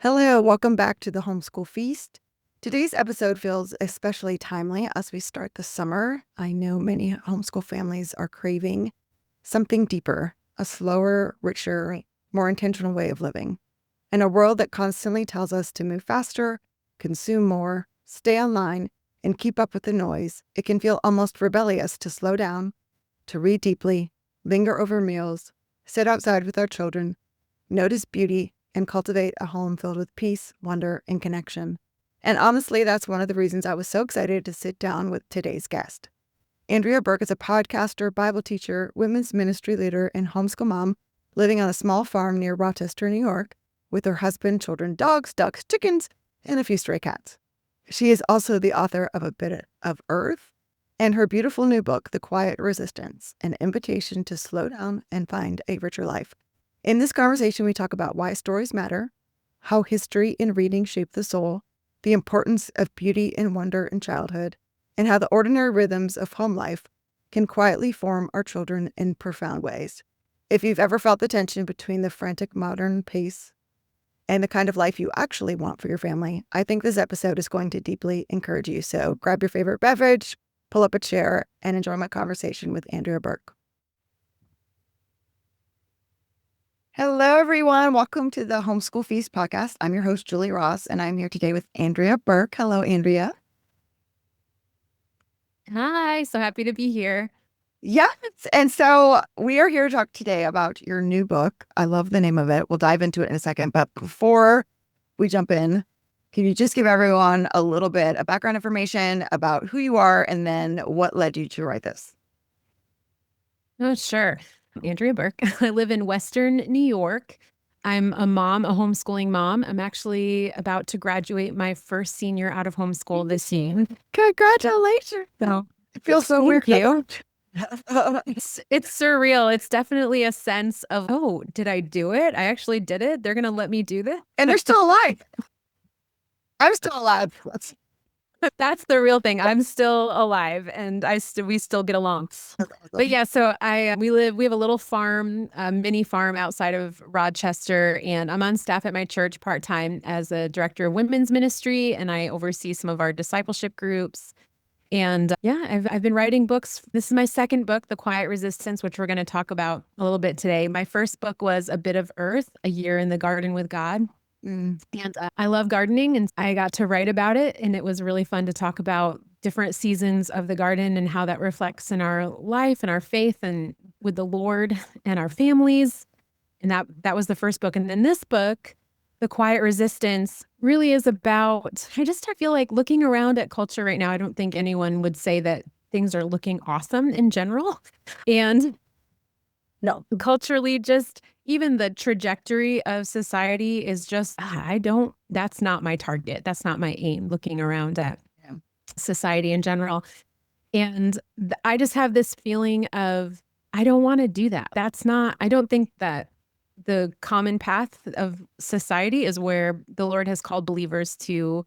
Hello, welcome back to the Homeschool Feast. Today's episode feels especially timely as we start the summer. I know many homeschool families are craving something deeper, a slower, richer, more intentional way of living. In a world that constantly tells us to move faster, consume more, stay online, and keep up with the noise, it can feel almost rebellious to slow down, to read deeply, linger over meals, sit outside with our children, notice beauty, and cultivate a home filled with peace, wonder, and connection. And honestly, that's one of the reasons I was so excited to sit down with today's guest. Andrea Burke is a podcaster, Bible teacher, women's ministry leader, and homeschool mom living on a small farm near Rochester, New York, with her husband, children, dogs, ducks, chickens, and a few stray cats. She is also the author of A Bit of Earth and her beautiful new book, The Quiet Resistance, an invitation to slow down and find a richer life. In this conversation, we talk about why stories matter, how history and reading shape the soul, the importance of beauty and wonder in childhood, and how the ordinary rhythms of home life can quietly form our children in profound ways. If you've ever felt the tension between the frantic modern pace and the kind of life you actually want for your family, I think this episode is going to deeply encourage you. So grab your favorite beverage, pull up a chair, and enjoy my conversation with Andrea Burke. Hello, everyone. Welcome to the Homeschool Feast podcast. I'm your host, Julie Ross, and I'm here today with Andrea Burke. Hello, Andrea. Hi, so happy to be here. Yes. And so we are here to talk today about your new book. I love the name of it. We'll dive into it in a second. But before we jump in, can you just give everyone a little bit of background information about who you are and then what led you to write this? Oh, sure. Andrea Burke. I live in Western New York. I'm a mom, a homeschooling mom. I'm actually about to graduate my first senior out of homeschool this year. Congratulations. So It feels so weird. it's surreal. It's definitely a sense of, oh, did I do it? I actually did it. They're going to let me do this. And they're still alive. I'm still alive. That's the real thing. I'm still alive and we still get along. But yeah, so we have a little farm, a mini farm outside of Rochester, and I'm on staff at my church part-time as a director of women's ministry, and I oversee some of our discipleship groups. And yeah, I've been writing books. This is my second book, The Quiet Resistance, which we're going to talk about a little bit today. My first book was A Bit of Earth, A Year in the Garden with God. And I love gardening, and I got to write about it. And it was really fun to talk about different seasons of the garden and how that reflects in our life and our faith and with the Lord and our families. And that was the first book. And then this book, The Quiet Resistance, really is about, I feel like looking around at culture right now, I don't think anyone would say that things are looking awesome in general. And no, culturally, just even the trajectory of society is just, that's not my target. That's not my aim, looking around at society in general. And I just have this feeling of, I don't want to do that. I don't think that the common path of society is where the Lord has called believers to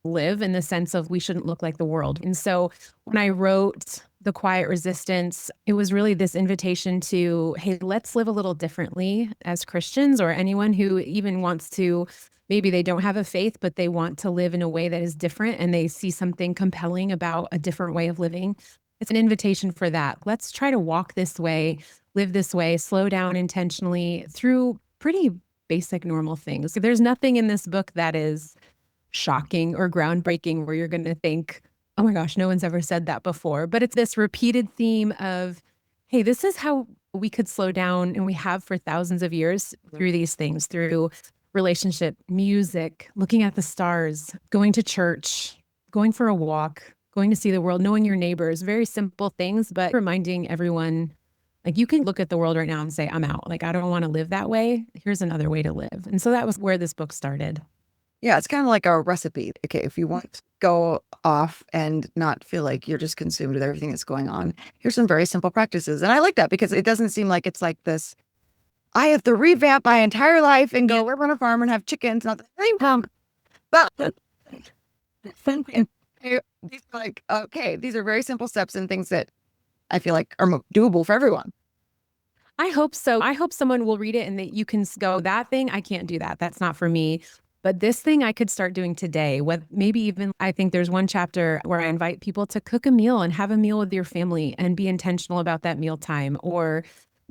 live, in the sense of we shouldn't look like the world. And so when I wrote The Quiet Resistance, it was really this invitation to, hey, let's live a little differently as Christians, or anyone who even wants to, maybe they don't have a faith, but they want to live in a way that is different and they see something compelling about a different way of living. It's an invitation for that. Let's try to walk this way, live this way, slow down intentionally through pretty basic, normal things. There's nothing in this book that is shocking or groundbreaking where you're going to think, oh my gosh, no one's ever said that before. But it's this repeated theme of, hey, this is how we could slow down, and we have for thousands of years, through these things, through relationship, music, looking at the stars, going to church, going for a walk, going to see the world, knowing your neighbors, very simple things, but reminding everyone, like, you can look at the world right now and say, I'm out. Like, I don't want to live that way. Here's another way to live. And so that was where this book started. Yeah, it's kind of like a recipe. Okay, if you want to go off and not feel like you're just consumed with everything that's going on, here's some very simple practices. And I like that because it doesn't seem like it's like this, I have to revamp my entire life and go live on a farm and have chickens. Not the same time. But these are like, okay, these are very simple steps and things that I feel like are doable for everyone. I hope so. I hope someone will read it and that you can go, that thing, I can't do that. That's not for me. But this thing I could start doing today, with maybe even I think there's one chapter where I invite people to cook a meal and have a meal with your family and be intentional about that meal time, or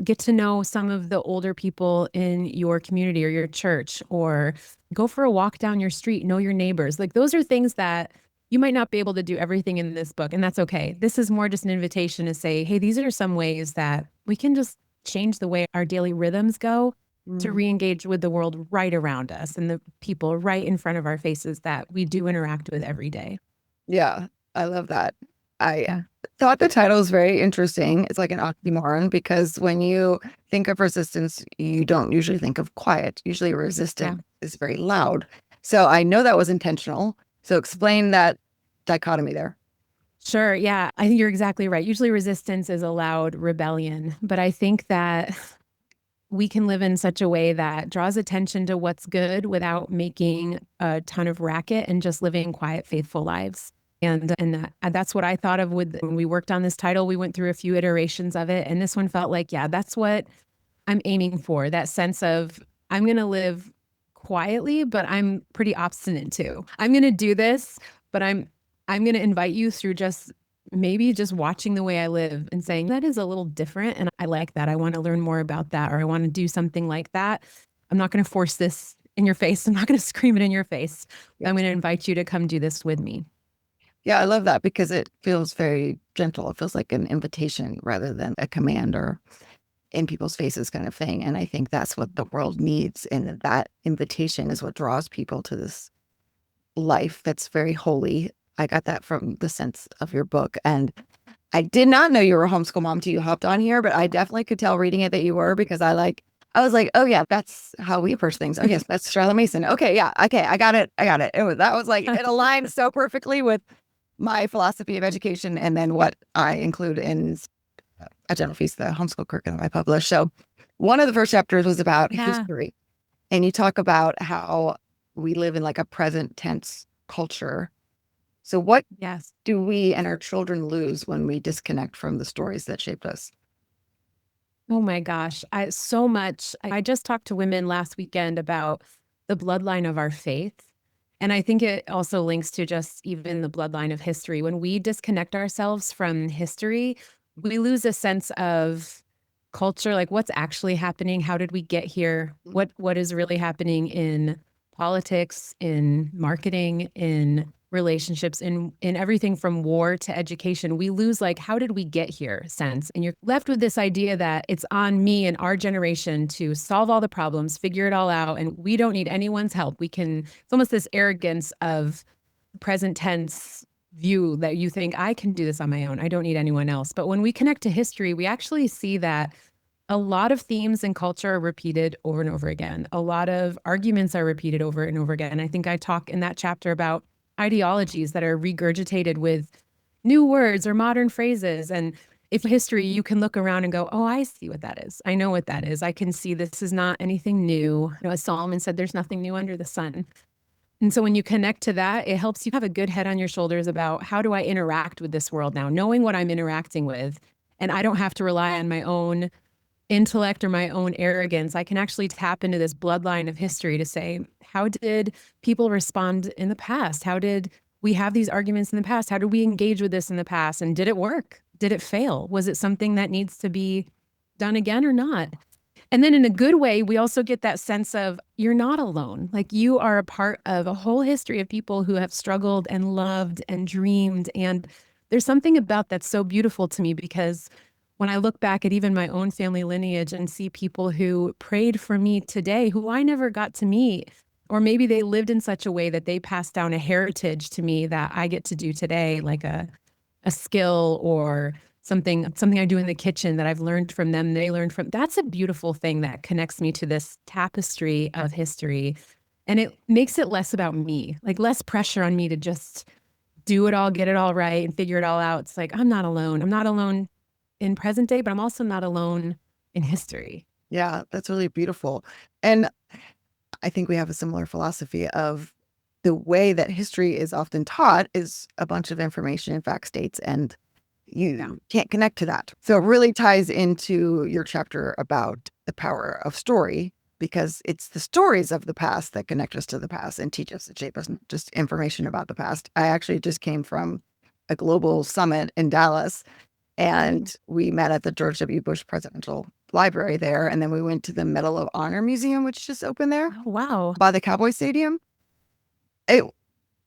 get to know some of the older people in your community or your church, or go for a walk down your street, know your neighbors. Like those are things that you might not be able to do everything in this book, and that's okay. This is more just an invitation to say, hey, these are some ways that we can just change the way our daily rhythms go to re-engage with the world right around us and the people right in front of our faces that we do interact with every day. Yeah, I love that. I Yeah. thought the title was very interesting. It's like an oxymoron because when you think of resistance, you don't usually think of quiet. Usually resistance is very loud. So I know that was intentional. So explain that dichotomy there. Sure. Yeah. I think you're exactly right. Usually resistance is a loud rebellion, but I think that we can live in such a way that draws attention to what's good without making a ton of racket and just living quiet, faithful lives. And that's what I thought of when we worked on this title. We went through a few iterations of it, and this one felt like, yeah, that's what I'm aiming for. That sense of I'm going to live quietly, but I'm pretty obstinate too. I'm going to do this, but I'm going to invite you through just maybe just watching the way I live and saying that is a little different. And I like that. I want to learn more about that, or I want to do something like that. I'm not going to force this in your face. I'm not going to scream it in your face. Yes. I'm going to invite you to come do this with me. Yeah, I love that because it feels very gentle. It feels like an invitation rather than a command or in people's faces kind of thing. And I think that's what the world needs. And that invitation is what draws people to this life that's very holy. I got that from the sense of your book. And I did not know you were a homeschool mom till you hopped on here, but I definitely could tell reading it that you were because I was like, oh yeah, that's how we approach things. Oh yes, that's Charlotte Mason. Okay, yeah, okay, I got it. That was like it aligned so perfectly with my philosophy of education and then what I include in a general feast, the homeschool curriculum I published. So one of the first chapters was about history. And you talk about how we live in like a present tense culture. So what do we and our children lose when we disconnect from the stories that shaped us? Oh my gosh, so much. I just talked to women last weekend about the bloodline of our faith. And I think it also links to just even the bloodline of history. When we disconnect ourselves from history, we lose a sense of culture, like what's actually happening. How did we get here? What is really happening in politics, in marketing, in relationships, in everything from war to education? We lose like, how did we get here sense? And you're left with this idea that it's on me and our generation to solve all the problems, figure it all out, and we don't need anyone's help. It's almost this arrogance of present tense view that you think I can do this on my own. I don't need anyone else. But when we connect to history, we actually see that a lot of themes in culture are repeated over and over again. A lot of arguments are repeated over and over again. I think I talk in that chapter about ideologies that are regurgitated with new words or modern phrases. And if history, you can look around and go, oh, I see what that is. I know what that is. I can see this is not anything new. As Solomon said, there's nothing new under the sun. And so when you connect to that, it helps you have a good head on your shoulders about how do I interact with this world now, knowing what I'm interacting with. And I don't have to rely on my own intellect or my own arrogance. I can actually tap into this bloodline of history to say, how did people respond in the past? How did we have these arguments in the past? How did we engage with this in the past? And did it work? Did it fail? Was it something that needs to be done again or not? And then in a good way, we also get that sense of you're not alone. Like you are a part of a whole history of people who have struggled and loved and dreamed. And there's something about that's so beautiful to me because when I look back at even my own family lineage and see people who prayed for me today, who I never got to meet, or maybe they lived in such a way that they passed down a heritage to me that I get to do today, like a skill or something I do in the kitchen that I've learned from them, they learned from. That's a beautiful thing that connects me to this tapestry of history. And it makes it less about me, like less pressure on me to just do it all, get it all right, and figure it all out. It's like, I'm not alone. I'm not alone in present day, but I'm also not alone in history. Yeah, that's really beautiful. And I think we have a similar philosophy of the way that history is often taught is a bunch of information and fact states, and you can't connect to that. So it really ties into your chapter about the power of story because it's the stories of the past that connect us to the past and teach us and shape us, not just information about the past. I actually just came from a global summit in Dallas, and we met at the George W. Bush Presidential Library there. And then we went to the Medal of Honor Museum, which just opened there Oh, wow. by the Cowboy Stadium.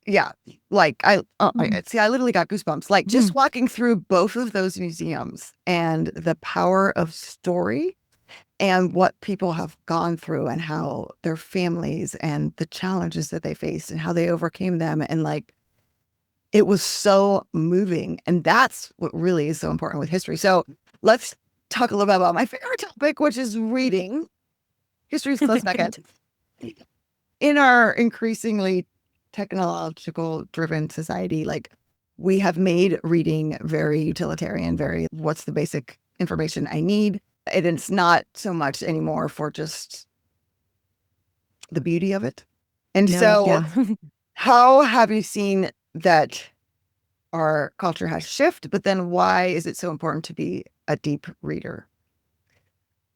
Yeah, like I literally got goosebumps. Like just walking through both of those museums and the power of story and what people have gone through and how their families and the challenges that they faced and how they overcame them. And like, it was so moving. And that's what really is so important with history. So let's talk a little bit about my favorite topic, which is reading. History is close second. In our increasingly technological driven society, like we have made reading very utilitarian, very what's the basic information I need. And it's not so much anymore for just the beauty of it. And how have you seen that our culture has shifted, but then why is it so important to be a deep reader?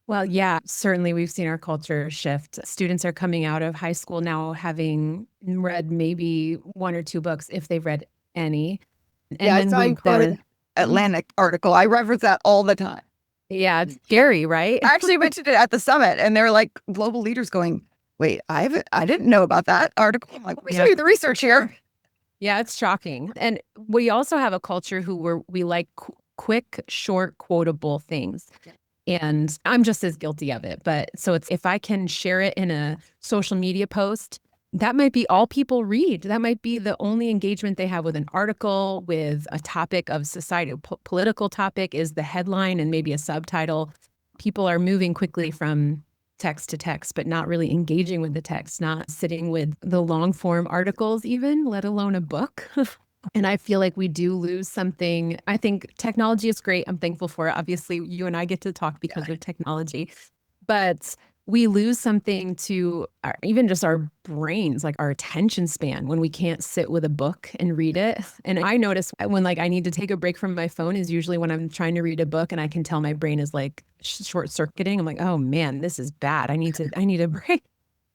Well, yeah, certainly we've seen our culture shift. Students are coming out of high school now having read maybe one or two books, if they've read any. And I saw you quoted Atlantic article. I reference that all the time. Yeah, it's scary, right? I actually mentioned it at the summit, and they're like global leaders going, wait, I didn't know about that article. I'm like, let me show you the research here. Yeah, it's shocking. And we also have a culture we like quick, short, quotable things. And I'm just as guilty of it. But so if I can share it in a social media post, that might be all people read. That might be the only engagement they have with an article, with a topic of society. Political topic is the headline and maybe a subtitle. People are moving quickly from text to text, but not really engaging with the text, not sitting with the long form articles even, let alone a book. And I feel like we do lose something. I think technology is great. I'm thankful for it. Obviously, you and I get to talk because of technology, but we lose something to even just our brains, like our attention span, when we can't sit with a book and read it. And I notice when like I need to take a break from my phone is usually when I'm trying to read a book and I can tell my brain is like short circuiting. I'm like, oh man, this is bad. I need a break.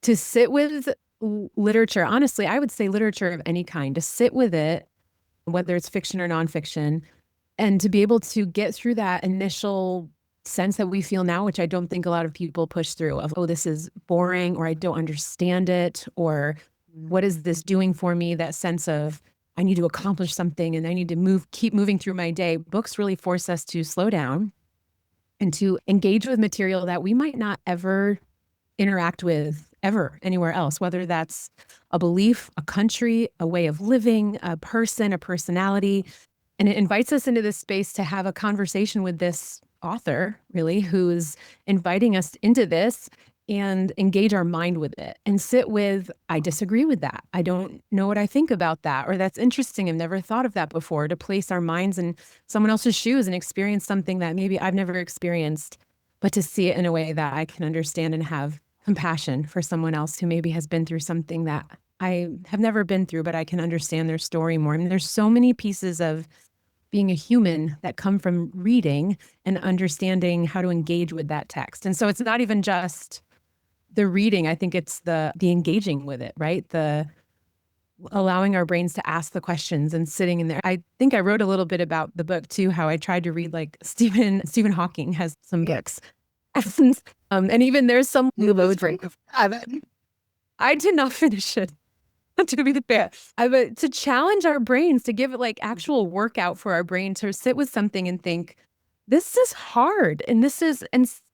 To sit with literature, honestly, I would say literature of any kind, to sit with it, whether it's fiction or nonfiction, and to be able to get through that initial sense that we feel now, which I don't think a lot of people push through, of, oh, this is boring, or I don't understand it, or what is this doing for me? That sense of I need to accomplish something and I need to keep moving through my day. Books really force us to slow down and to engage with material that we might not ever interact with ever anywhere else, whether that's a belief, a country, a way of living, a person, a personality. And it invites us into this space to have a conversation with this author, really, who's inviting us into this and engage our mind with it and sit with, I disagree with that. I don't know what I think about that, or that's interesting. I've never thought of that before, to place our minds in someone else's shoes and experience something that maybe I've never experienced, but to see it in a way that I can understand and have compassion for someone else who maybe has been through something that I have never been through, but I can understand their story more. I mean, there's so many pieces of being a human that come from reading and understanding how to engage with that text. And so it's not even just the reading. I think it's the engaging with it, right? The allowing our brains to ask the questions and sitting in there. I think I wrote a little bit about the book too, how I tried to read, like Stephen Hawking has some books. And even there's some I did not finish it. To be the fair, to challenge our brains, to give it like actual workout for our brain to sit with something and think, this is hard. And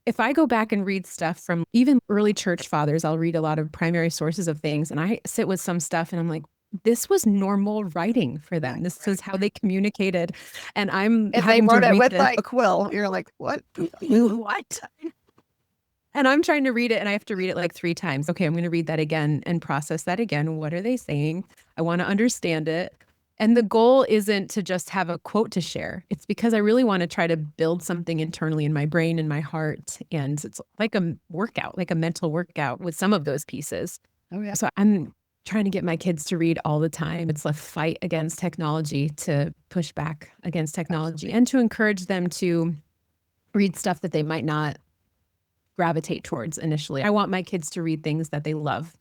if I go back and read stuff from even early church fathers, I'll read a lot of primary sources of things, and I sit with some stuff and I'm like, this was normal writing for them. This is how they communicated. And if they wrote it with like a quill, you're like, what? And I'm trying to read it, and I have to read it like 3 times. Okay, I'm going to read that again and process that again. What are they saying? I want to understand it. And the goal isn't to just have a quote to share. It's because I really want to try to build something internally in my brain and my heart. And it's like a workout, like a mental workout with some of those pieces. Oh, yeah. So I'm trying to get my kids to read all the time. It's a fight against technology, to push back against technology, and to encourage them to read stuff that they might not gravitate towards initially. I want my kids to read things that they love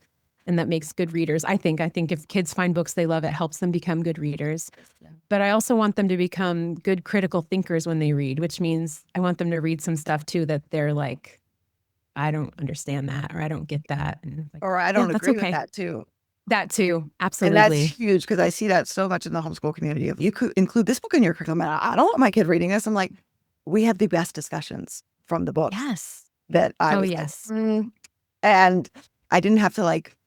and that makes good readers. I think if kids find books they love, it helps them become good readers. But I also want them to become good critical thinkers when they read, which means I want them to read some stuff too that they're like, I don't understand that, or I don't get that. And like, Or I don't agree with that too. That too. Absolutely. And that's huge because I see that so much in the homeschool community. If you could include this book in your curriculum, and I don't want my kid reading this. I'm like, we have the best discussions from the book. Yes. That I was yes. Like, and I didn't have to like,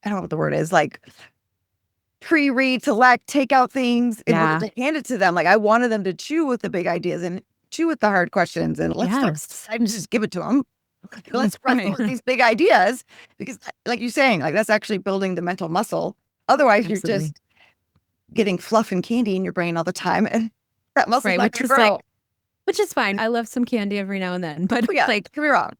I don't know what the word is, like pre-read, select, take out things in order to hand it to them. Like I wanted them to chew with the big ideas and chew with the hard questions, and I just give it to them. Let's run through these big ideas, because like you're saying, like that's actually building the mental muscle. Otherwise, you're just getting fluff and candy in your brain all the time, and that muscle which is fine. I love some candy every now and then, but like, don't be wrong.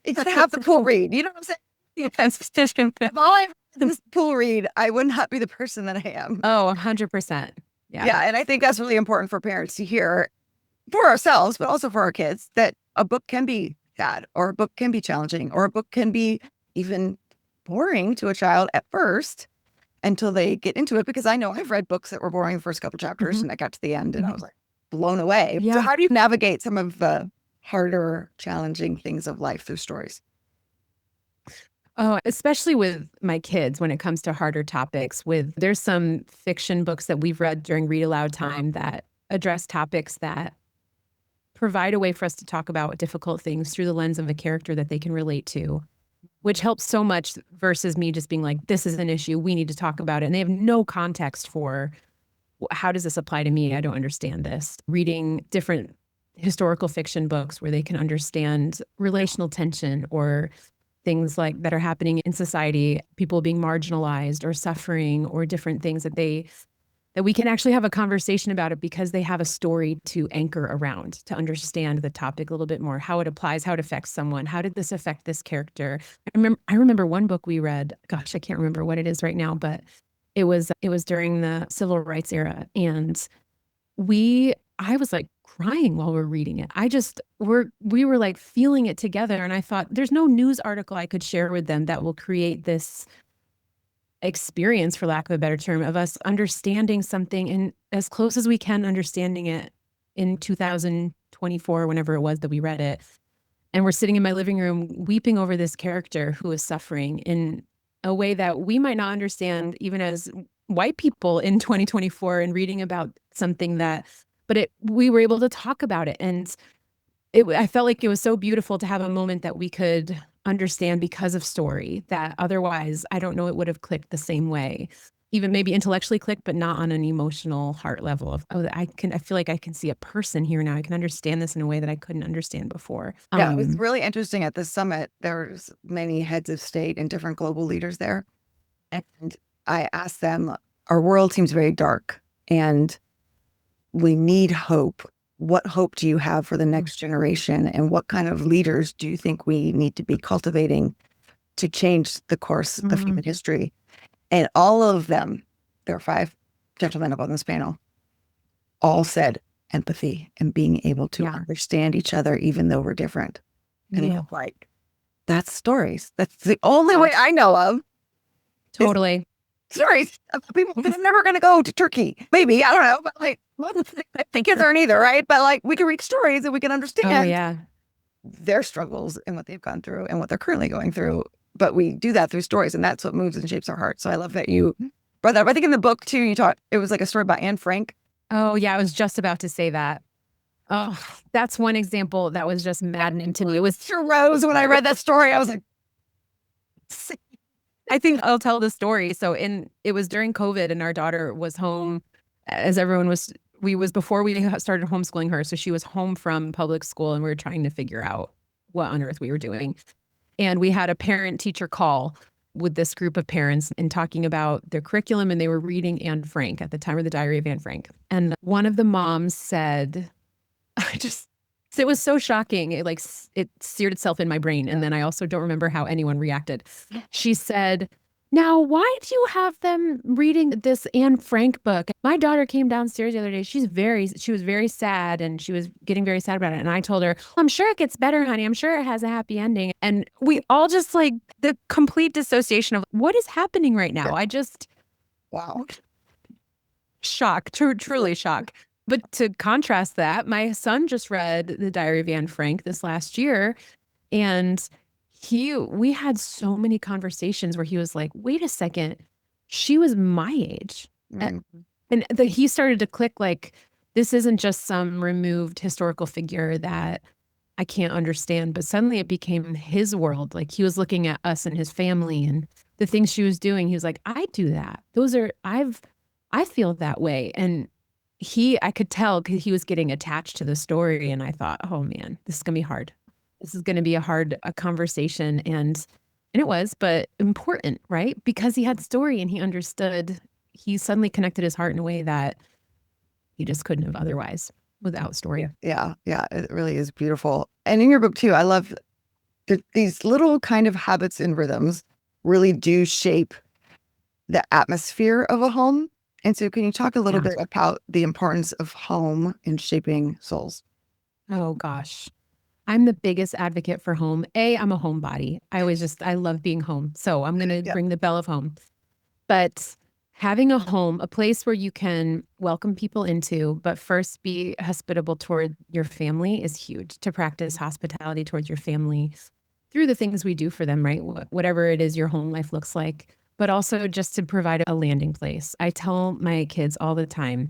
You gotta have the cool read. You know what I'm saying? If all I have this cool read, I would not be the person that I am. Oh, 100%. Yeah, and I think that's really important for parents to hear, for ourselves, but also for our kids, that a book can be sad, or a book can be challenging, or a book can be even boring to a child at first until they get into it. Because I know I've read books that were boring the first couple chapters, and I got to the end and I was like blown away. So how do you navigate some of the harder, challenging things of life through stories? Oh, especially with my kids when it comes to harder topics. There's some fiction books that we've read during read aloud time that address topics that provide a way for us to talk about difficult things through the lens of a character that they can relate to, which helps so much versus me just being like, this is an issue, we need to talk about it. And they have no context for how does this apply to me? I don't understand this. Reading different historical fiction books where they can understand relational tension or things like that are happening in society, people being marginalized or suffering, or different things that we can actually have a conversation about it because they have a story to anchor around, to understand the topic a little bit more, how it applies, how it affects someone, how did this affect this character. I remember one book we read, gosh, I can't remember what it is right now, but it was during the civil rights era, and I was like crying while we were reading it. We were like feeling it together, and I thought there's no news article I could share with them that will create this experience, for lack of a better term, of us understanding something and as close as we can understanding it in 2024, whenever it was that we read it. And we're sitting in my living room weeping over this character who is suffering in a way that we might not understand even as white people in 2024, and reading about something we were able to talk about it. And I felt like it was so beautiful to have a moment that we could understand because of story, that otherwise I don't know it would have clicked the same way, even maybe intellectually clicked, but not on an emotional heart level of, I feel like I can see a person here now. I can understand this in a way that I couldn't understand before. Yeah, it was really interesting at this summit. There's many heads of state and different global leaders there. And I asked them, our world seems very dark and we need hope. What hope do you have for the next generation? And what kind of leaders do you think we need to be cultivating to change the course of human history? And all of them, there are 5 gentlemen up on this panel, all said empathy and being able to understand each other even though we're different. And I'm like, that's stories. That's the only way I know of. Totally. Stories of people that are never going to go to Turkey. Maybe, I don't know, but like, I think kids aren't either, right? But like, we can read stories and we can understand their struggles and what they've gone through and what they're currently going through. But we do that through stories, and that's what moves and shapes our hearts. So I love that you brought that up. I think in the book too, you taught, it was like a story about Anne Frank. Oh yeah, I was just about to say that. Oh, that's one example that was just maddening to me. It was Rose. When I read that story, I was like, I think I'll tell the story. So it was during COVID, and our daughter was home, as everyone was. Before we started homeschooling her, so she was home from public school, and we were trying to figure out what on earth we were doing. And we had a parent-teacher call with this group of parents and talking about their curriculum, and they were reading Anne Frank at the time, or the Diary of Anne Frank. And one of the moms said, it was so shocking. It seared itself in my brain. And then I also don't remember how anyone reacted. She said, Now, why do you have them reading this Anne Frank book? My daughter came downstairs the other day. She was very sad and she was getting very sad about it. And I told her, I'm sure it gets better, honey. I'm sure it has a happy ending. And we all just like the complete dissociation of what is happening right now. I just, Wow. shock, truly shock. But to contrast that, my son just read The Diary of Anne Frank this last year. And we had so many conversations where he was like, wait a second, she was my age. Mm. And he started to click like, this isn't just some removed historical figure that I can't understand, but suddenly it became his world. Like he was looking at us and his family and the things she was doing. He was like, I do that. I feel that way. And I could tell because he was getting attached to the story. And I thought, oh man, this is going to be hard. This is going to be a conversation. And it was, but important, right? Because he had story and he understood, he suddenly connected his heart in a way that he just couldn't have otherwise without story. Yeah. Yeah. It really is beautiful. And in your book too, I love that these little kind of habits and rhythms really do shape the atmosphere of a home. And so can you talk a little bit about the importance of home in shaping souls? Oh gosh. I'm the biggest advocate for home. I'm a homebody. I love being home. So I'm going to ring the bell of home. But having a home, a place where you can welcome people into, but first be hospitable toward your family is huge. To practice hospitality towards your family through the things we do for them, right? Whatever it is your home life looks like, but also just to provide a landing place. I tell my kids all the time,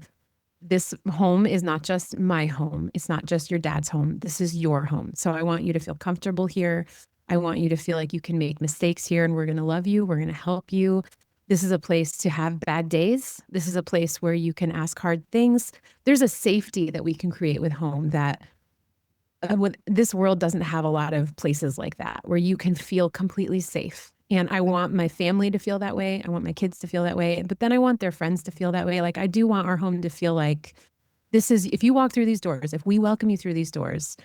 this home is not just my home. It's not just your dad's home. This is your home. So I want you to feel comfortable here. I want you to feel like you can make mistakes here and we're going to love you. We're going to help you. This is a place to have bad days. This is a place where you can ask hard things. There's a safety that we can create with home that this world doesn't have a lot of places like that where you can feel completely safe. And I want my family to feel that way. I want my kids to feel that way. But then I want their friends to feel that way. Like I do want our home to feel like if you walk through these doors, if we welcome you through these doors,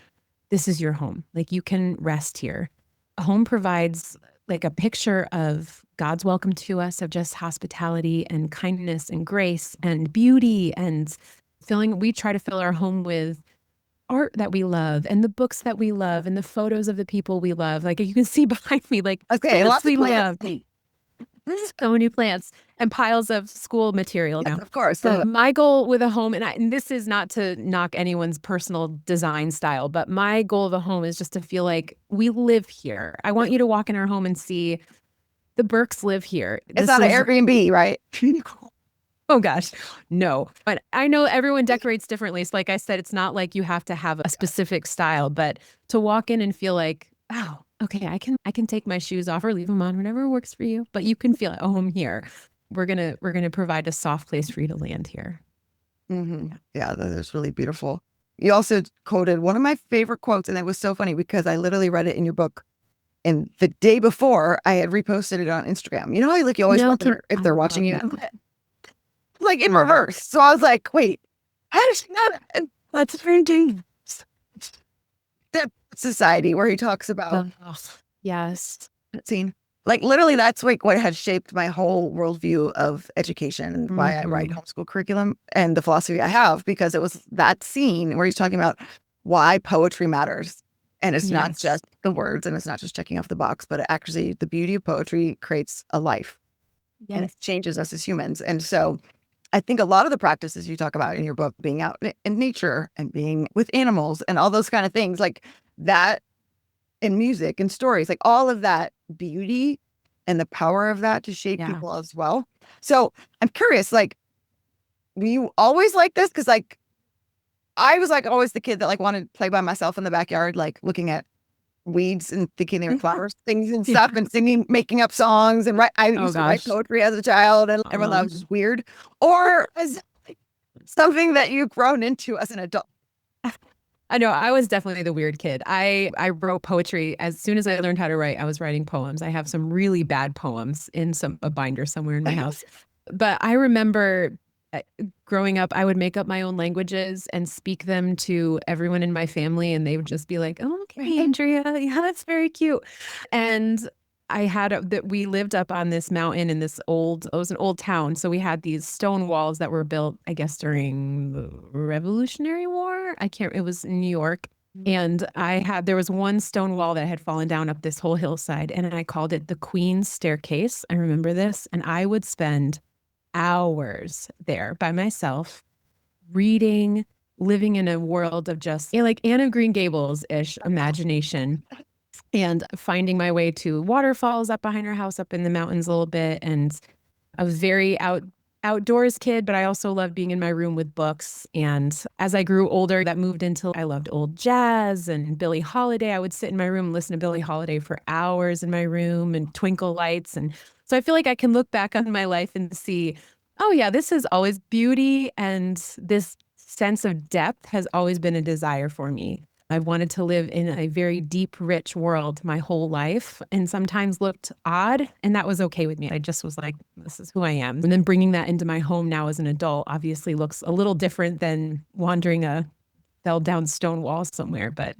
this is your home. Like you can rest here. A home provides like a picture of God's welcome to us, of just hospitality and kindness and grace and beauty and we try to fill our home with art that we love and the books that we love and the photos of the people we love. Like you can see behind me, like Lots we of plants. love. So many plants and piles of school material. Yes, of course. So my goal with a home, and this is not to knock anyone's personal design style, but my goal of a home is just to feel like we live here. I want you to walk in our home and see the Burkes live here. It's not an Airbnb, right? Oh gosh, no. But I know everyone decorates differently. So like I said, it's not like you have to have a specific style, but to walk in and feel like, oh, okay, I can take my shoes off or leave them on, whatever works for you. But you can feel at home here. We're gonna provide a soft place for you to land here. Mm-hmm. Yeah, that is really beautiful. You also quoted one of my favorite quotes, and it was so funny because I literally read it in your book. And the day before, I had reposted it on Instagram. You know how you always wonder if they're watching you. Like in reverse. So I was like, wait, how does she know that? That's very dangerous. That society where he talks about yes. scene. Like literally that's like what has shaped my whole worldview of education and why I write homeschool curriculum and the philosophy I have, because it was that scene where he's talking about why poetry matters. And it's not just the words and it's not just checking off the box, but actually the beauty of poetry creates a life and it changes us as humans. And so I think a lot of the practices you talk about in your book, being out in nature and being with animals and all those kind of things like that, in music and stories, like all of that beauty and the power of that to shape people as well. So I'm curious, like, were you always like this? Because like, I was like always the kid that like wanted to play by myself in the backyard, like looking at weeds and thinking they were flowers, things and stuff, and singing, making up songs. And I used to write poetry as a child, and everyone thought it was just weird. Or as something that you've grown into as an adult. I know I was definitely the weird kid. I wrote poetry as soon as I learned how to write. I was writing poems. I have some really bad poems in a binder somewhere in my house. But I remember growing up, I would make up my own languages and speak them to everyone in my family, and they would just be like, "Oh, okay, Andrea, yeah, that's very cute." And that we lived up on this mountain in it was an old town. So we had these stone walls that were built, I guess, during the Revolutionary War. It was in New York. And there was one stone wall that had fallen down up this whole hillside, and I called it the Queen's Staircase. I remember this. And I would spend hours there by myself, reading, living in a world of just like Anne of Green Gables-ish imagination, and finding my way to waterfalls up behind our house up in the mountains a little bit. And I was very outdoors kid, but I also loved being in my room with books. And as I grew older, that moved into I loved old jazz and Billie Holiday. I would sit in my room and listen to Billie Holiday for hours in my room, and twinkle lights. And so I feel like I can look back on my life and see, oh yeah, this is always beauty, and this sense of depth has always been a desire for me. I wanted to live in a very deep, rich world my whole life, and sometimes looked odd, and that was okay with me. I just was like, this is who I am. And then bringing that into my home now as an adult obviously looks a little different than wandering a fell down stone wall somewhere, but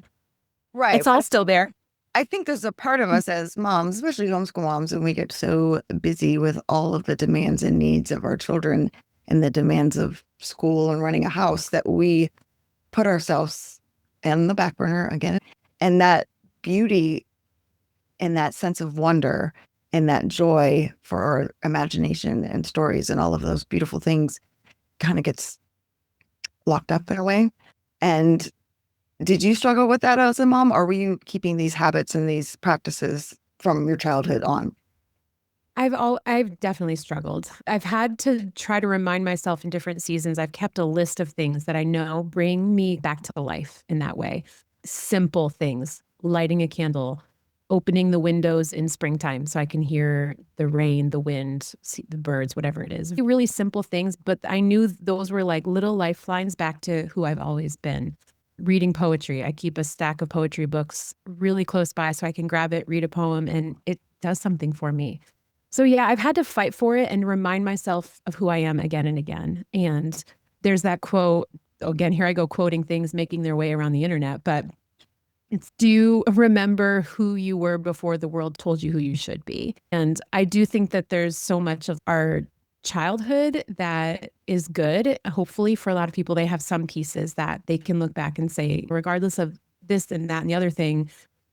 Right. it's all still there. I think there's a part of us as moms, especially homeschool moms, and we get so busy with all of the demands and needs of our children and the demands of school and running a house, that we put ourselves in the back burner again. And that beauty and that sense of wonder and that joy for our imagination and stories and all of those beautiful things kind of gets locked up in a way. And did you struggle with that as a mom, or were you keeping these habits and these practices from your childhood on? I've definitely struggled. I've had to try to remind myself in different seasons. I've kept a list of things that I know bring me back to life in that way. Simple things, lighting a candle, opening the windows in springtime so I can hear the rain, the wind, see the birds, whatever it is. Really simple things, but I knew those were like little lifelines back to who I've always been. Reading poetry. I keep a stack of poetry books really close by so I can grab it, read a poem, and it does something for me. So yeah, I've had to fight for it and remind myself of who I am again and again. And there's that quote, again, here I go quoting things making their way around the internet, but it's, do you remember who you were before the world told you who you should be? And I do think that there's so much of our childhood that is good. Hopefully for a lot of people, they have some pieces that they can look back and say, regardless of this and that and the other thing,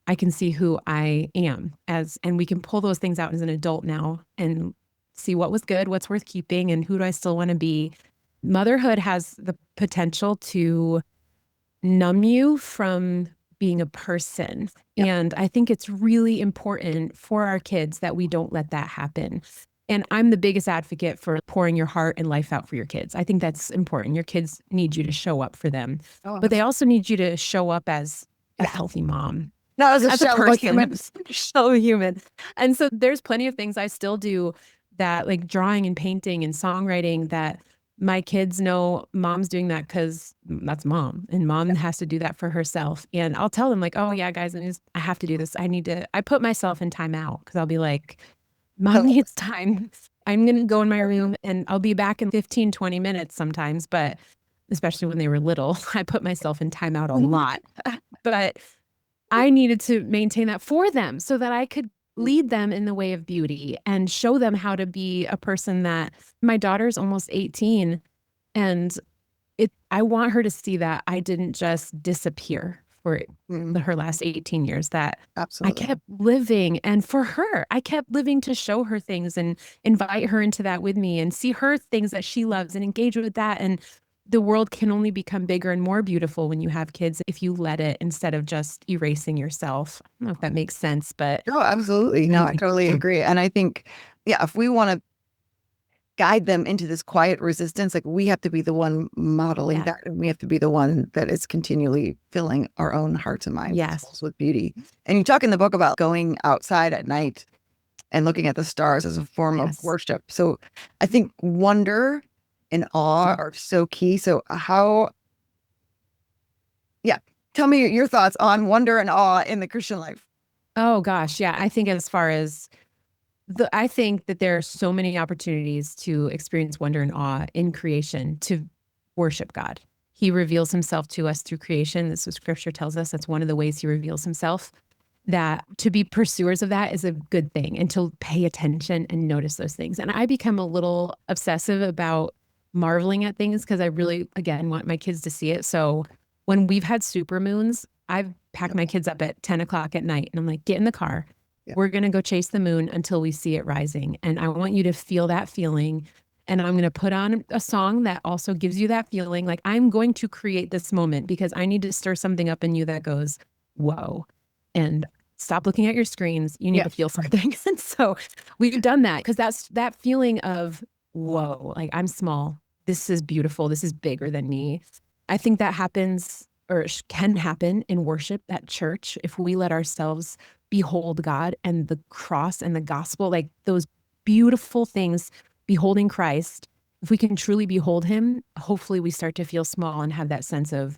I can see who I am and we can pull those things out as an adult now and see what was good, what's worth keeping, and who do I still want to be. Motherhood has the potential to numb you from being a person. Yep. And I think it's really important for our kids that we don't let that happen. And I'm the biggest advocate for pouring your heart and life out for your kids. I think that's important. Your kids need you to show up for them, but they also need you to show up as a healthy mom. Not as a person, human. so human. And so there's plenty of things I still do, that like drawing and painting and songwriting, that my kids know mom's doing that because that's mom, and mom has to do that for herself. And I'll tell them like, oh yeah, guys, I have to do this. I put myself in timeout because I'll be like, mom needs time. I'm going to go in my room and I'll be back in 15, 20 minutes sometimes. But especially when they were little, I put myself in timeout a lot. But I needed to maintain that for them so that I could lead them in the way of beauty and show them how to be a person that my daughter's almost 18. And I want her to see that I didn't just disappear for her last 18 years, that Absolutely. I kept living. And for her, I kept living to show her things and invite her into that with me and see her things that she loves and engage with that. And the world can only become bigger and more beautiful when you have kids if you let it, instead of just erasing yourself. I don't know if that makes sense, but. No, absolutely. No, I totally agree. And I think, yeah, if we want to guide them into this quiet resistance, like we have to be the one modeling that, and we have to be the one that is continually filling our own hearts and minds with beauty. And you talk in the book about going outside at night and looking at the stars as a form of worship. So I think wonder and awe are so key. So tell me your thoughts on wonder and awe in the Christian life. Oh gosh, yeah. I think as far as I think that there are so many opportunities to experience wonder and awe in creation, to worship God. He reveals himself to us through creation. This is what scripture tells us. That's one of the ways he reveals himself. that to be pursuers of that is a good thing, and to pay attention and notice those things. And I become a little obsessive about marveling at things because I really, again, want my kids to see it. So when we've had super moons, I've packed my kids up at 10 o'clock at night and I'm like, get in the car. Yeah. We're going to go chase the moon until we see it rising. And I want you to feel that feeling. And I'm going to put on a song that also gives you that feeling. Like, I'm going to create this moment because I need to stir something up in you that goes, whoa. And stop looking at your screens. You need to feel something. And so we've done that because that's that feeling of, whoa, like, I'm small. This is beautiful. This is bigger than me. I think that happens, or can happen, in worship at church if we let ourselves behold God and the cross and the gospel, like those beautiful things, beholding Christ. If we can truly behold him, hopefully we start to feel small and have that sense of,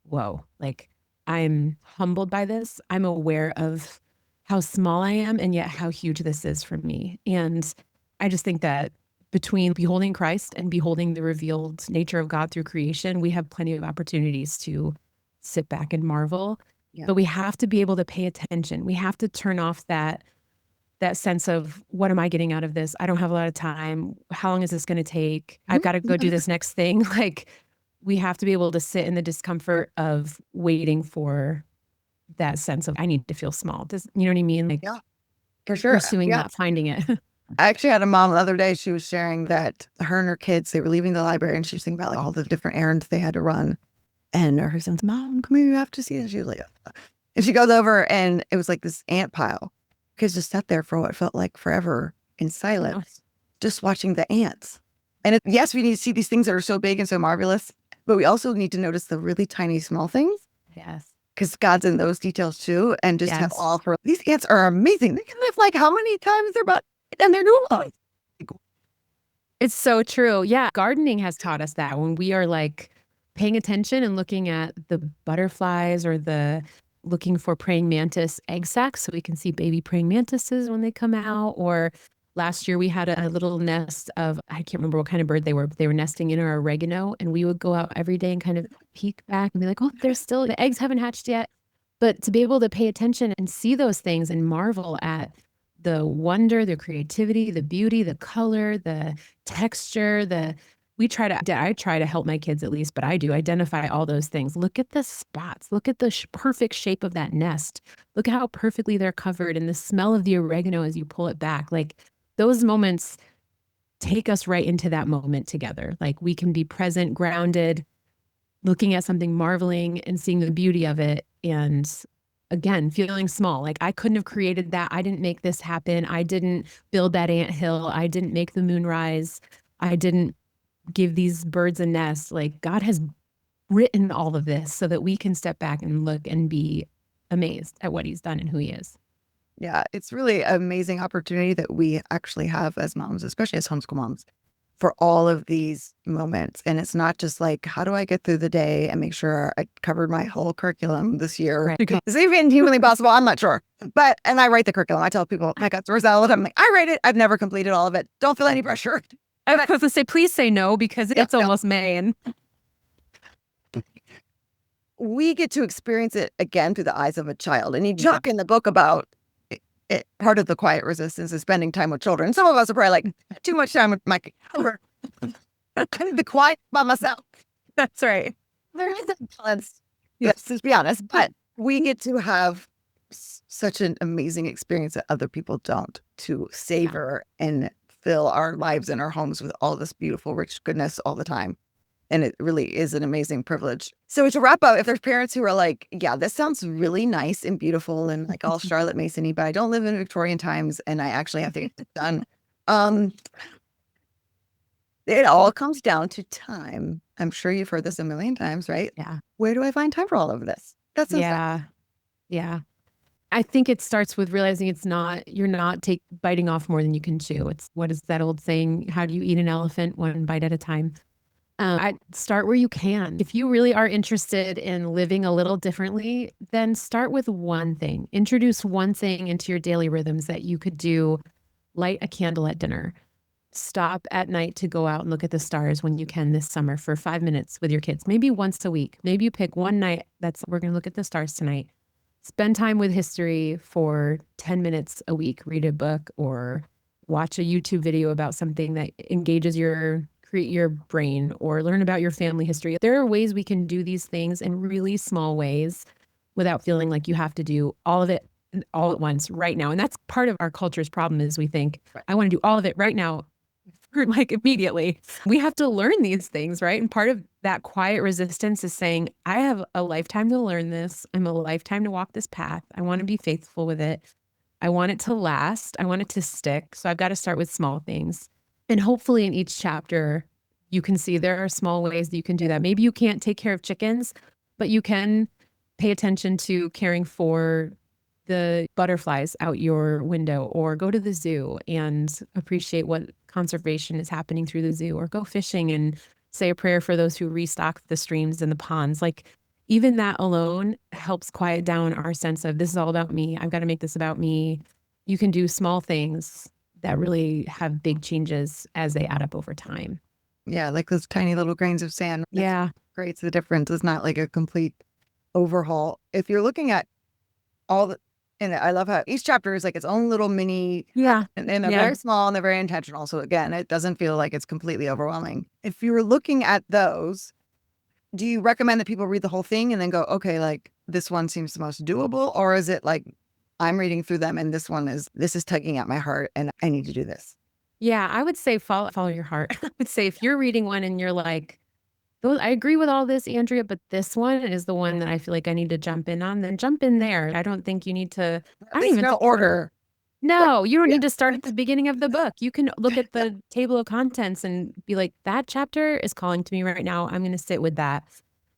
whoa, like, I'm humbled by this. I'm aware of how small I am and yet how huge this is for me. And I just think that between beholding Christ and beholding the revealed nature of God through creation, we have plenty of opportunities to sit back and marvel. Yeah. But we have to be able to pay attention. We have to turn off that sense of, what am I getting out of this? I don't have a lot of time. How long is this going to take? I've got to go do this next thing. Like, we have to be able to sit in the discomfort of waiting for that sense of, I need to feel small. You know what I mean? Like, for sure. Pursuing that, finding it. I actually had a mom the other day. She was sharing that her and her kids, they were leaving the library and she was thinking about like all the different errands they had to run. And her son's, Mom, come here, you have to see this. She was like, and she goes over and it was like this ant pile. Kids just sat there for what felt like forever in silence, just watching the ants. And yes, we need to see these things that are so big and so marvelous, but we also need to notice the really tiny, small things. Yes. Because God's in those details too. And just have all for these ants are amazing. They can live like how many times their butt and they're doing. It's so true. Yeah. Gardening has taught us that when we are like paying attention and looking at the butterflies or looking for praying mantis egg sacs so we can see baby praying mantises when they come out. Or last year we had a little nest of, I can't remember what kind of bird they were, but they were nesting in our oregano, and we would go out every day and kind of peek back and be like, oh, the eggs haven't hatched yet. But to be able to pay attention and see those things and marvel at the wonder, the creativity, the beauty, the color, the texture, I try to help my kids, at least, but I do identify all those things. Look at the spots. Look at the perfect shape of that nest. Look at how perfectly they're covered, and the smell of the oregano as you pull it back. Like, those moments take us right into that moment together. Like, we can be present, grounded, looking at something, marveling and seeing the beauty of it. And again, feeling small. Like, I couldn't have created that. I didn't make this happen. I didn't build that anthill. I didn't make the moon rise. I didn't give these birds a nest. Like, God has written all of this so that we can step back and look and be amazed at what he's done and who he is. Yeah, it's really an amazing opportunity that we actually have as moms, especially as homeschool moms, for all of these moments. And it's not just like, how do I get through the day and make sure I covered my whole curriculum this year? Right. Because it's even humanly possible. I'm not sure. And I write the curriculum. I tell people, my customers all the time, I'm like, I write it. I've never completed all of it. Don't feel any pressure. I was supposed to say, please say no, because it's almost May. And we get to experience it again through the eyes of a child. And you talk in the book about it. Part of the quiet resistance is spending time with children. Some of us are probably like, too much time with my children. I need to be quiet by myself. That's right. There is a balance. Let's just be honest. But we get to have such an amazing experience that other people don't, to savor and fill our lives and our homes with all this beautiful, rich goodness all the time. And it really is an amazing privilege. So to wrap up, if there's parents who are like, yeah, this sounds really nice and beautiful and like all Charlotte Mason-y, but I don't live in Victorian times and I actually have to get this done. It all comes down to time. I'm sure you've heard this a million times, right? Yeah. Where do I find time for all of this? That's Yeah. I think it starts with realizing you're not biting off more than you can chew. It's, what is that old saying? How do you eat an elephant? One bite at a time. I start where you can. If you really are interested in living a little differently, then start with one thing. Introduce one thing into your daily rhythms that you could do. Light a candle at dinner. Stop at night to go out and look at the stars when you can this summer for 5 minutes with your kids, maybe once a week. Maybe you pick one night we're going to look at the stars tonight. spend time with history for 10 minutes a week, read a book or watch a YouTube video about something that engages create your brain, or learn about your family history. There are ways we can do these things in really small ways without feeling like you have to do all of it all at once right now. And that's part of our culture's problem is we think, I want to do all of it right now, like immediately. We have to learn these things, right? And part of that quiet resistance is saying, I have a lifetime to learn this. I'm a lifetime to walk this path. I want to be faithful with it. I want it to last. I want it to stick. So I've got to start with small things. And hopefully in each chapter, you can see there are small ways that you can do that. Maybe you can't take care of chickens, but you can pay attention to caring for the butterflies out your window, or go to the zoo and appreciate what conservation is happening through the zoo, or go fishing and say a prayer for those who restock the streams and the ponds. Like even that alone helps quiet down our sense of this is all about me. I've got to make this about me. You can do small things that really have big changes as they add up over time. Yeah, like those tiny little grains of sand. Yeah. Creates the difference. It's not like a complete overhaul. If you're looking at all the, and I love how each chapter is like its own little mini, and they're very small and they're very intentional. So again, it doesn't feel like it's completely overwhelming. If you were looking at those, do you recommend that people read the whole thing and then go, okay, like this one seems the most doable? Or is it like, I'm reading through them and this is tugging at my heart and I need to do this? Yeah, I would say follow your heart. I would say if you're reading one and you're like, I agree with all this, Andrea, but this one is the one that I feel like I need to jump in on, then jump in there. I don't think you need to, I don't even no order. No, you don't need to start at the beginning of the book. You can look at the table of contents and be like, that chapter is calling to me right now. I'm going to sit with that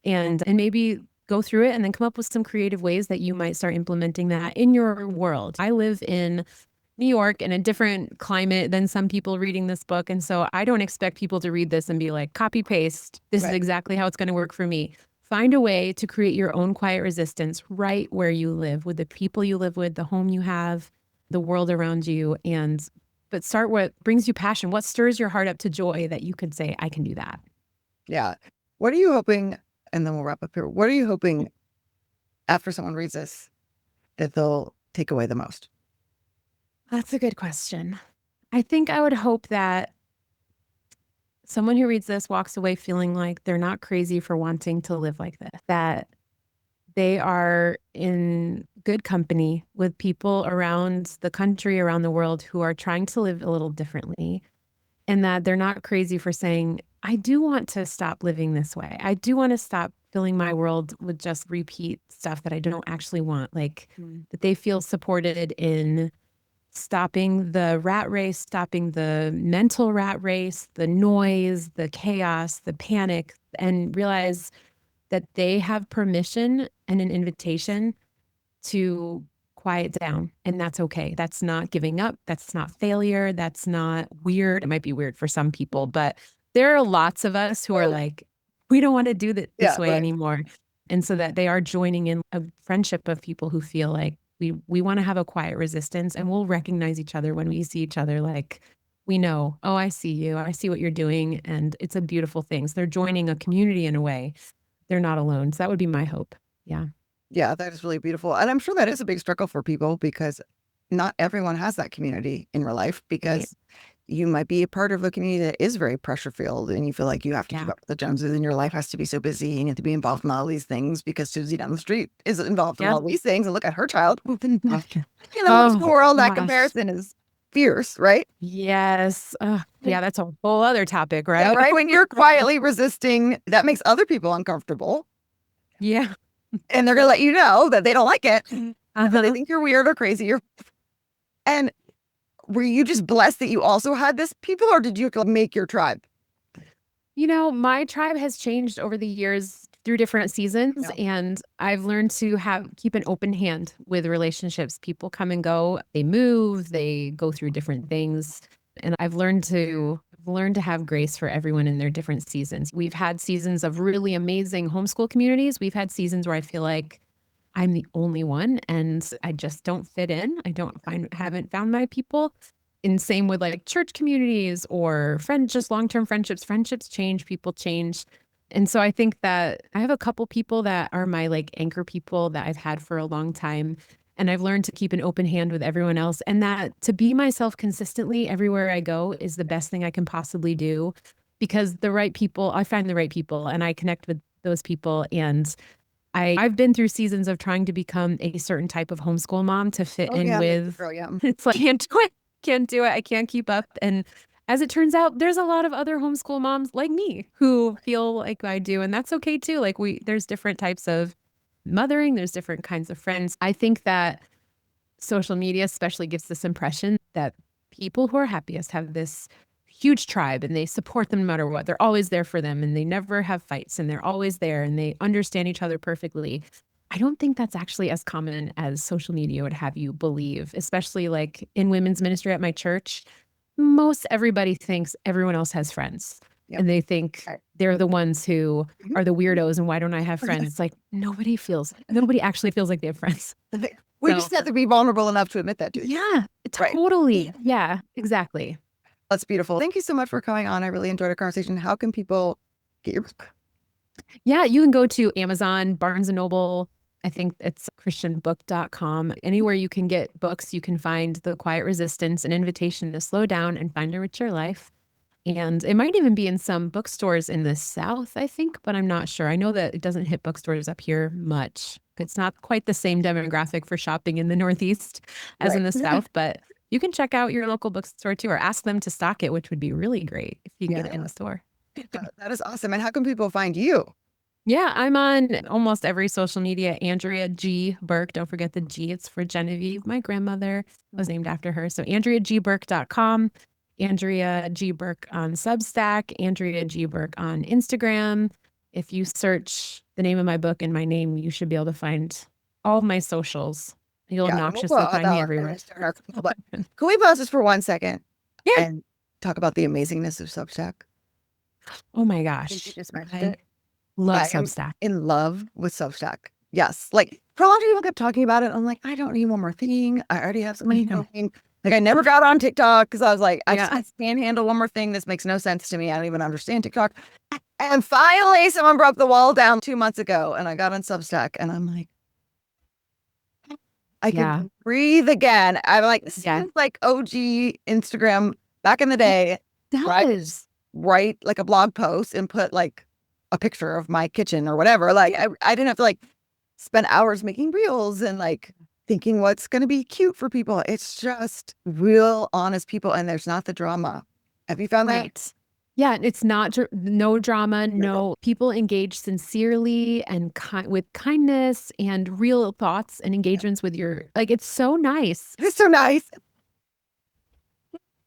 and maybe go through it and then come up with some creative ways that you might start implementing that in your world. I live in New York in a different climate than some people reading this book. And so I don't expect people to read this and be like, copy paste. This is exactly how it's going to work for me. Find a way to create your own quiet resistance right where you live, with the people you live with, the home you have, the world around you. But start what brings you passion. What stirs your heart up to joy that you could say, I can do that. Yeah. What are you hoping, and then we'll wrap up here. What are you hoping after someone reads this that they'll take away the most? That's a good question. I think I would hope that someone who reads this walks away feeling like they're not crazy for wanting to live like this, that they are in good company with people around the country, around the world, who are trying to live a little differently, and that they're not crazy for saying, I do want to stop living this way. I do want to stop filling my world with just repeat stuff that I don't actually want. Like that they feel supported in stopping the rat race, stopping the mental rat race, the noise, the chaos, the panic, and realize that they have permission and an invitation to quiet down. And that's okay. That's not giving up. That's not failure. That's not weird. It might be weird for some people, but there are lots of us who are like, we don't want to do that this way anymore. And so that they are joining in a friendship of people who feel like we want to have a quiet resistance, and we'll recognize each other when we see each other. Like, we know, oh, I see you. I see what you're doing. And it's a beautiful thing. So they're joining a community in a way. They're not alone. So that would be my hope. Yeah. Yeah, that is really beautiful. And I'm sure that is a big struggle for people, because not everyone has that community in real life, because you might be a part of a community that is very pressure filled and you feel like you have to keep up with the Joneses and your life has to be so busy and you have to be involved in all these things because Susie down the street is involved in all these things. And look at her child. The world, that comparison is fierce, right? Yes. Yeah, that's a whole other topic, right? Yeah, right. When you're quietly resisting, that makes other people uncomfortable. Yeah. And they're going to let you know that they don't like it. They think you're weird or crazy. And were you just blessed that you also had this people, or did you make your tribe? You know, my tribe has changed over the years through different seasons, and I've learned to keep an open hand with relationships. People come and go, they move, they go through different things. And I've learned to have grace for everyone in their different seasons. We've had seasons of really amazing homeschool communities. We've had seasons where I feel like I'm the only one and I just don't fit in. Haven't found my people. And same with like church communities or just long-term friendships. Friendships change, people change. And so I think that I have a couple people that are my like anchor people that I've had for a long time. And I've learned to keep an open hand with everyone else. And that to be myself consistently everywhere I go is the best thing I can possibly do, because the right people, I find the right people and I connect with those people. And I've been through seasons of trying to become a certain type of homeschool mom to fit Oh, in yeah, with, girl, yeah. it's like, can't do it. I can't keep up. And as it turns out, there's a lot of other homeschool moms like me who feel like I do. And that's okay too. Like there's different types of mothering. There's different kinds of friends. I think that social media especially gives this impression that people who are happiest have this huge tribe and they support them no matter what. They're always there for them and they never have fights and they're always there and they understand each other perfectly. I don't think that's actually as common as social media would have you believe, especially like in women's ministry at my church. Most everybody thinks everyone else has friends. Yep. And they think Right. they're the ones who Mhm. are the weirdos and why don't I have friends? It's like nobody actually feels like they have friends. We So- just have to be vulnerable enough to admit that to you. Yeah, Right. totally. Yeah, exactly. That's beautiful. Thank you so much for coming on. I really enjoyed our conversation. How can people get your book? Yeah, you can go to Amazon, Barnes and Noble. I think it's christianbook.com. Anywhere you can get books, you can find The Quiet Resistance, an invitation to slow down and find a richer life. And it might even be in some bookstores in the South, I think, but I'm not sure. I know that it doesn't hit bookstores up here much. It's not quite the same demographic for shopping in the Northeast as in the South, but you can check out your local bookstore too, or ask them to stock it, which would be really great if you get it in the store. That is awesome. And how can people find you? Yeah, I'm on almost every social media. Andrea G. Burke. Don't forget the G. It's for Genevieve. My grandmother was named after her. So AndreaGBurke.com, Andrea G. Burke on Substack, Andrea G. Burke on Instagram. If you search the name of my book and my name, you should be able to find all of my socials. You'll obnoxiously find me everywhere. But can we pause this for 1 second? Yeah. And talk about the amazingness of Substack? Oh my I gosh. think you just mentioned I it. love I am Substack. in love with Substack. Yes. Like for a long time, people kept talking about it. I'm like, I don't need one more thing. I already have something going. Like I never got on TikTok because I was like, I just can't handle one more thing. This makes no sense to me. I don't even understand TikTok. And finally, someone broke the wall down 2 months ago, and I got on Substack, and I'm like, I can breathe again. I'm like, this is like OG Instagram back in the day. Write like a blog post and put like a picture of my kitchen or whatever. Like I didn't have to like spend hours making reels and like thinking what's going to be cute for people. It's just real honest people, and there's not the drama. Have you found that? Yeah, it's not no drama. No, people engage sincerely and with kindness and real thoughts and engagements with your, like, it's so nice. It's so nice.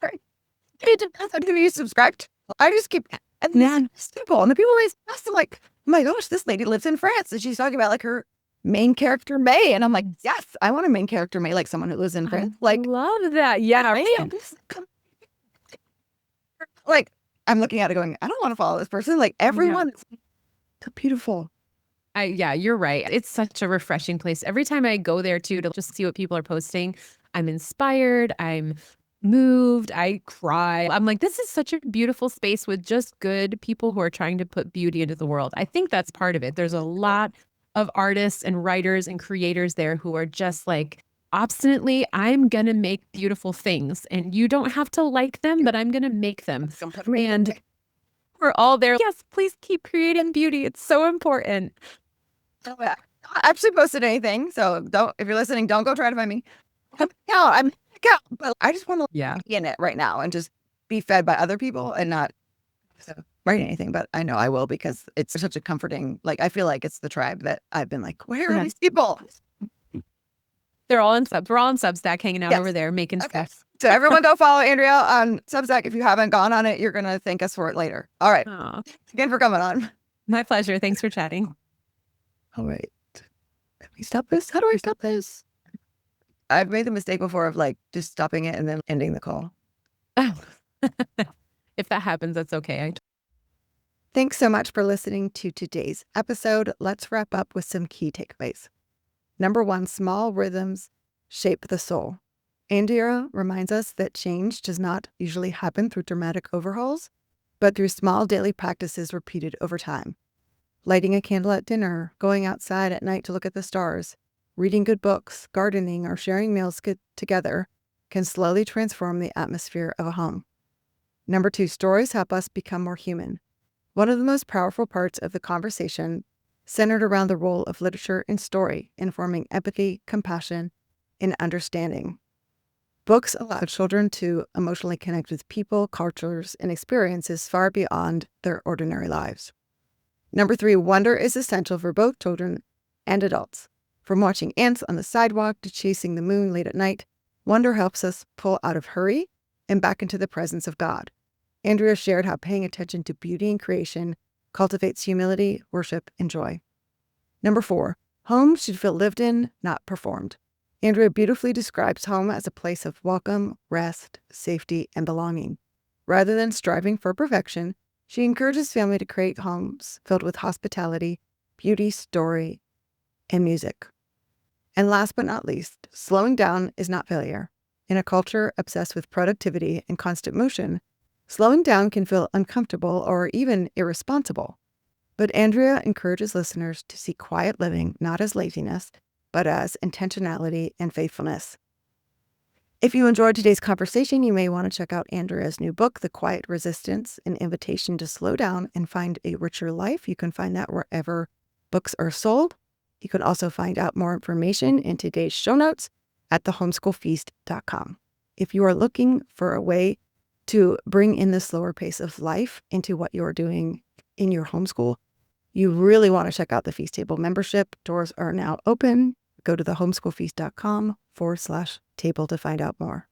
It depends on who you subscribe to. I just keep, and then simple. And the people always ask, I'm like, oh my gosh, this lady lives in France and she's talking about like her main character May, and I'm like, yes, I want a main character May, like someone who lives in France. Like, love that. Yeah, right. Like, I'm looking at it going, I don't want to follow this person. Like everyone is so beautiful. Yeah, you're right. It's such a refreshing place. Every time I go there too, to just see what people are posting, I'm inspired. I'm moved. I cry. I'm like, this is such a beautiful space with just good people who are trying to put beauty into the world. I think that's part of it. There's a lot of artists and writers and creators there who are just like, obstinately, I'm going to make beautiful things and you don't have to like them, but I'm going to make them. And we're all there. Yes, please keep creating beauty. It's so important. I actually posted anything. So if you're listening, don't go try to find me. But I just want to be in it right now and just be fed by other people and not write anything. But I know I will, because it's such a comforting, like, I feel like it's the tribe that I've been like, where are these people? They're all in we're all in Substack hanging out over there making stuff. So everyone go follow Andrea on Substack. If you haven't gone on it, you're going to thank us for it later. All right. Thanks again for coming on. My pleasure. Thanks for chatting. All right. Let me stop this. How do I stop this? I've made the mistake before of like just stopping it and then ending the call. Oh. If that happens, that's okay. Thanks so much for listening to today's episode. Let's wrap up with some key takeaways. Number 1, small rhythms shape the soul. Andrea reminds us that change does not usually happen through dramatic overhauls, but through small daily practices repeated over time. Lighting a candle at dinner, going outside at night to look at the stars, reading good books, gardening, or sharing meals together can slowly transform the atmosphere of a home. Number 2, stories help us become more human. One of the most powerful parts of the conversation centered around the role of literature and story in forming empathy, compassion, and understanding. Books allow children to emotionally connect with people, cultures, and experiences far beyond their ordinary lives. Number 3, wonder is essential for both children and adults. From watching ants on the sidewalk to chasing the moon late at night, wonder helps us pull out of hurry and back into the presence of God. Andrea shared how paying attention to beauty and creation cultivates humility, worship, and joy. Number 4, home should feel lived in, not performed. Andrea beautifully describes home as a place of welcome, rest, safety, and belonging. Rather than striving for perfection, she encourages family to create homes filled with hospitality, beauty, story, and music. And last but not least, slowing down is not failure. In a culture obsessed with productivity and constant motion, slowing down can feel uncomfortable or even irresponsible. But Andrea encourages listeners to see quiet living not as laziness, but as intentionality and faithfulness. If you enjoyed today's conversation, you may want to check out Andrea's new book, The Quiet Resistance, An Invitation to Slow Down and Find a Richer Life. You can find that wherever books are sold. You can also find out more information in today's show notes at thehomeschoolfeast.com. If you are looking for a way to bring in the slower pace of life into what you are doing in your homeschool, you really want to check out the Feast Table membership. Doors are now open. Go to thehomeschoolfeast.com/table to find out more.